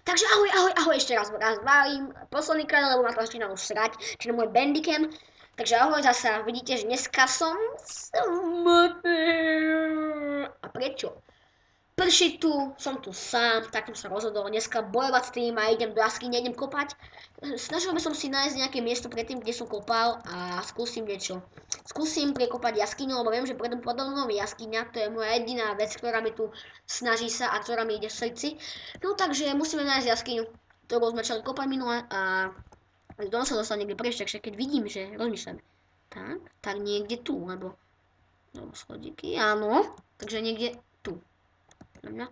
Takže ahoj, ešte raz várím, posledný krát, lebo ma to začína už srať, či na môj bandicam. Takže ahoj zasa, vidíte, že dneska som smutný. A prečo? Prší tu, som tu sám, tak som sa rozhodol dneska bojovať s tým a idem do jaskyne, idem kopať. Snažil by som si nájsť nejaké miesto predtým, kde som kopal a skúsim niečo. Skúsim prekopať jaskyňu, lebo viem, že podobnou jaskyňa, to je moja jediná vec, ktorá mi tu snaží sa a ktorá mi ide v srdci. No takže musíme nájsť jaskyňu, ktorú sme začali kopať minule a do sa dostal niekde preč, takže keď vidím, že rozmýšľam, tak niekde tu, lebo schodíky, áno, takže niekde tu. Na mňa.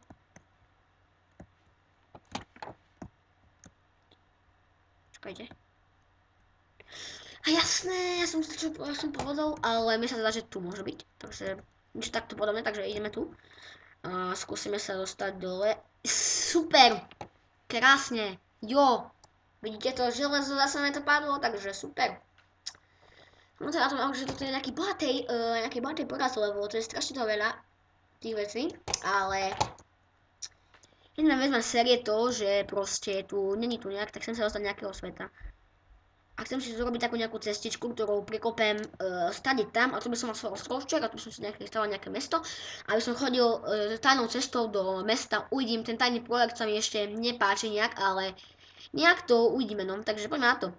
Čakajte. A jasné, ja som povedal, ale mi sa zdá, že tu môže byť. Takže niečo takto podobné, takže ideme tu. A skúsime sa dostať dole. Super! Krásne. Jo. Vidíte to železo, zase mi to padlo, takže super. No teda to že toto je nejaký bohatý poraz, lebo to je strašne to veľa tých vecí, ale jedna vec má série to, že proste tu není tu nejak, tak chcem sa dostať nejakého sveta. A chcem si zrobiť takú nejakú cestičku, ktorou prekopem stade tam, a to by som mal svoj ostrovček, a tu by som si stával nejaké mesto, aby som chodil tajnou cestou do mesta, uvidím, ten tajný projekt sa mi ešte nepáči nejak, ale nejak to uvidíme, no, takže poďme na to.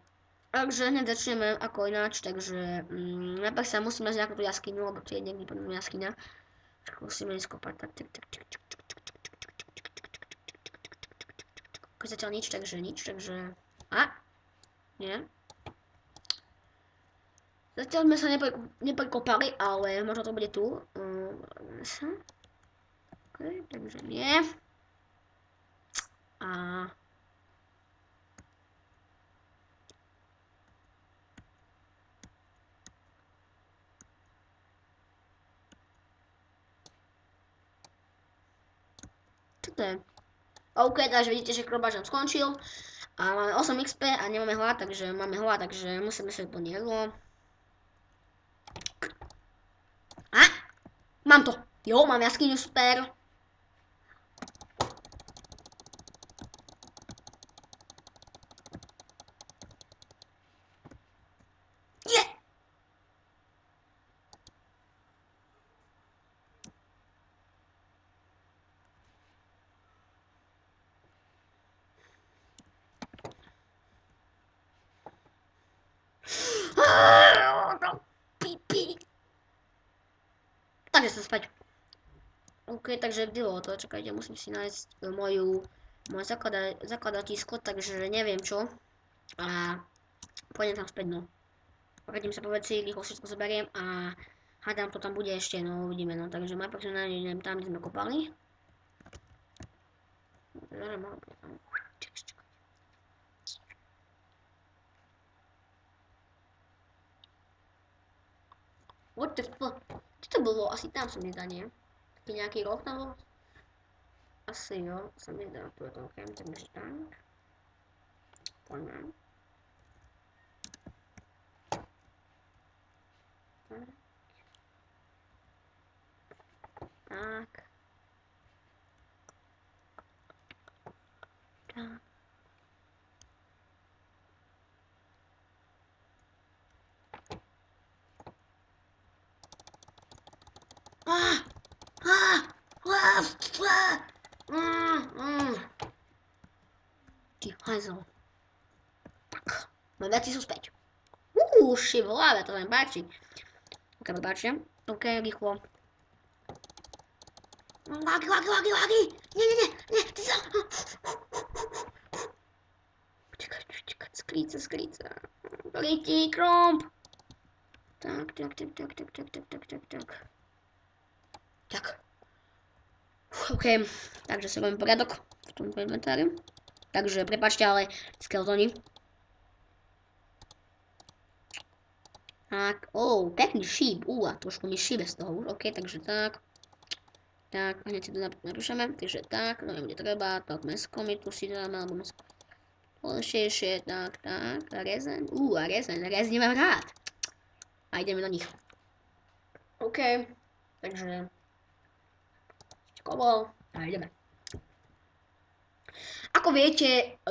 Takže hneď začneme ako ináč, takže najprv sa musíme nájsť nejakú tú jaskyňu, lebo tu je niekde podobná jaskyňa. Musíme ísť kopať, tak. Zatiaľ nič, takže... A? Nie? Zatiaľ sme sa neprekopali, ale možno to bude tu. OK, takže nie. A... Čo to je? OK, takže vidíte, že krobáč nám skončil. A máme 8 XP a nemáme hlad, takže musíme si vyplniť jedlo. A? Mám to. Jo, mám jaskyňu, super. Je! Takže sa spať. OK, takže kde bolo to? Čakajte, musím si nájsť moje zakladatísko, takže neviem čo. A pôjdem tam späť, no. Vrátim sa po veci, rýchlo všetko zoberiem a hádam to tam bude ešte, no uvidíme, no. Takže najprv som nájdem tam, kde sme kopali. What the fuck? Čo to bolo? Asi tam som nedá, nie? Taký nejaký roh tam bol? Asi jo, som nedá, tu je to OK, takže tak. Poďme. Tak. Tak. Ty hajzel. Tak, moje veci sú späť. Šivoláve, to sa mi páči. OK, prepáčte. OK, rýchlo. Lagi. Nie, ty sa... Počkaj, skríca. Priti, kromp. Tak. OK, takže si robím poriadok v tomto inventári. Takže prepáčte, ale skeletoni. Tak, pekný šíp, a trošku mi šíbe z toho už, OK, takže tak. Tak, hneď si to napíšeme, takže tak, no nebude treba, tak mesko mi tu si dáme, alebo mesko. Polšejšie, tak, rezeň, a rezeň mám rád. A ideme na nich. OK, takže... Kobol, a ideme. A ako viete,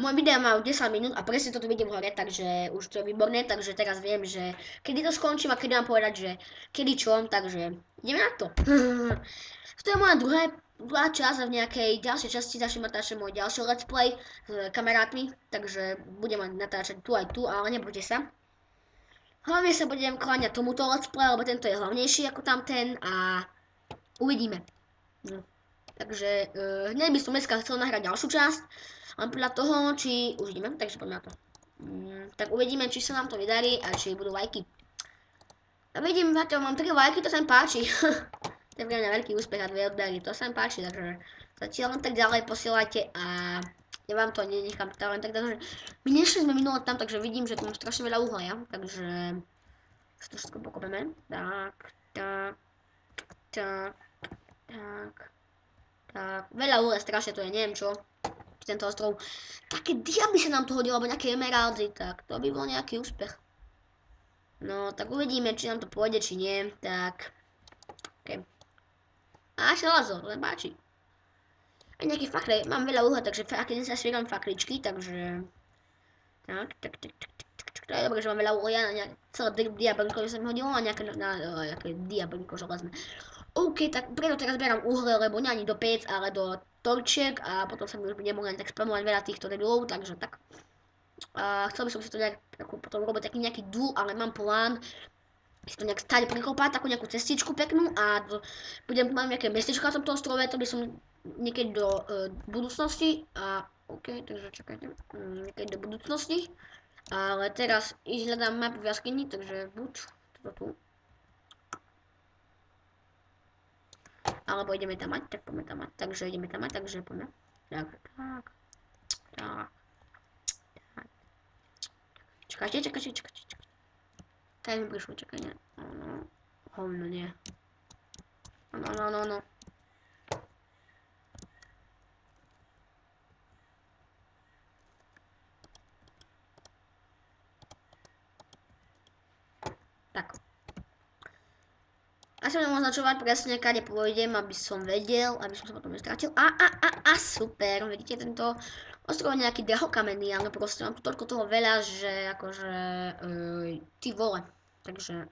moje videá majú 10 minút a presne toto vidím hore, takže už to je výborné, takže teraz viem, že kedy to skončím a kedy mám povedať, že kedy čo, takže ideme na to. To je moja druhá časť a v nejakej ďalšej časti začnem natáčať môj ďalší let's play s kamarátmi, takže budem natáčať tu aj tu, ale nebojte sa. Hlavne sa budem kláňať tomuto let's play, lebo tento je hlavnejší ako tamten a uvidíme. No. Takže hneď by som dneska chcel nahrať ďalšiu časť, len podľa toho, či už ideme, takže poďme na to. Tak uvidíme, či sa nám to vydarí a či budú lajky. A vidím, že mám 3 lajky, to sa mi páči. To je pre mňa veľký úspech a 2 odbery, to sa mi páči, takže zatiaľ len tak ďalej posielajte a ja vám to nenechám len tak, takže my nešli sme minule tam, takže vidím, že tu mám strašne veľa uhlia, takže si to všetko pokopeme. Tak. Veľa uhlia, strašne to je, neviem čo. Tento ostrov. Také diably sa nám to hodilo, alebo nejaké emeraldy, tak to by bol nejaký úspech. No, tak uvidíme, či nám to pôjde, či nie, tak... Okay. A želazo, len páči. A nejaké fakle, mám veľa uhla, takže keď sa svieram fakličky, takže... Tak. To je dobré, že mám veľa uhlia na celé diablko, že sa mi hodilo, a nejaké diablko železné. OK, tak preto teraz berám uhle, lebo nie ani do pec, ale do torčiek a potom sa mi už nemohli ani tak spamovať veľa týchto dedulov, takže tak. Chcel by som si to nejak potom robiť taký nejaký dúl, ale mám plán si to nejak stále prekopať, takú nejakú cestičku peknú a budem mať nejaké mestečko na tomto ostrove, to by som niekedy do budúcnosti a OK, takže čakajte, niekedy do budúcnosti, ale teraz hľadám mapu v jaskyni, takže buď toto tu. Alebo ideme tam mať, tak poďme tam mať, takže ideme tam mať, takže poďme. Tak. Čakajte. Kaj mi prišlo, čakaj, ne. Hovno, nie. No. Tak. Asi budem označovať presne, kade pôjdem, aby som vedel, aby som sa potom nestratil. Super, vidíte tento ostrov nejaký drahokamenný, ale proste mám tu toľko toho veľa, že akože, ty vole. Takže,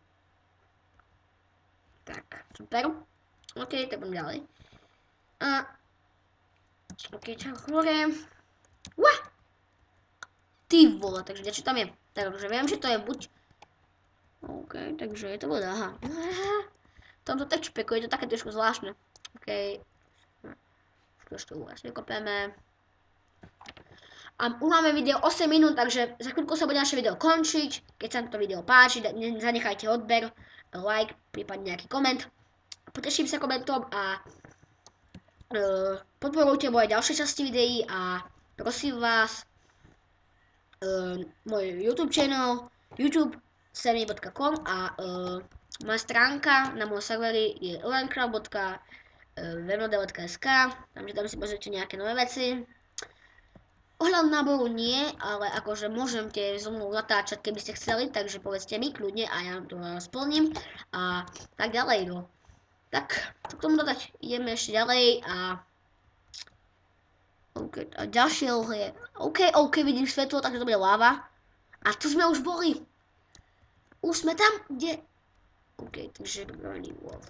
tak, super. OK, tak budem ďalej. OK, čo hore. Ty vole, takže čo tam je? Takže viem, že to je buď... OK, takže je to voda, aha. Tomto textpacku je to také trošku zvláštne. OK. Trošku vlastne kopeme. A už máme video 8 minút, takže za chvíľku sa bude naše video končiť. Keď sa to video páči, zanechajte odber, like, prípadne nejaký koment. Poteším sa komentom a podporujte moje ďalšie časti videí a prosím vás môj YouTube channel, youtube.com a moja stránka na môj serveri je learncraft.webnode.sk, takže tam si pozrite nejaké nové veci. Ohľadom náboru nie, ale akože môžete so mnou natáčať, keby ste chceli, takže povedzte mi kľudne a ja to splním a tak ďalej, no. Tak, čo k tomu dodať, ideme ešte ďalej a... OK, a ďalšie uhlie. OK, vidím svetlo, takže to bude láva. A tu sme už boli. Už sme tam, kde... OK, takže burning wall.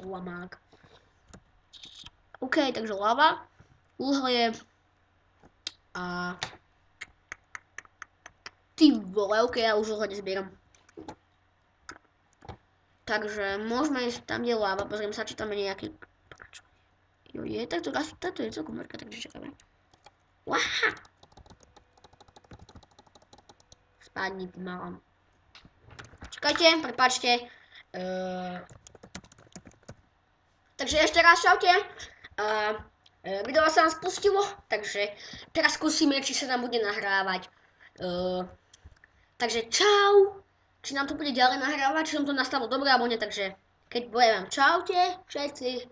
Lamák. OK, takže lava, uhlie a... Ty vole, OK, ja už uhlie nezbieram. Takže môžeme ísť tam, kde je lava, pozriem sa, či tam je nejaký... Jo, je, tak to je celkom veľká, takže čakáme. Waha! Spadni, ty malá. Čakajte, prepáčte. Takže ešte raz čaute. Video sa nám spustilo, takže teraz skúsime, či sa nám bude nahrávať. Takže čau. Či nám to bude ďalej nahrávať, či som to nastavil dobre alebo nie, takže keď poviem čaute všetci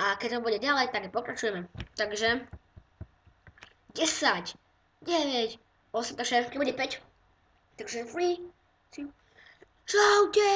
a keď to bude ďalej, tak pokračujeme. Takže 10, 9, 8, takže keď bude 5, takže 3, 2, čaute!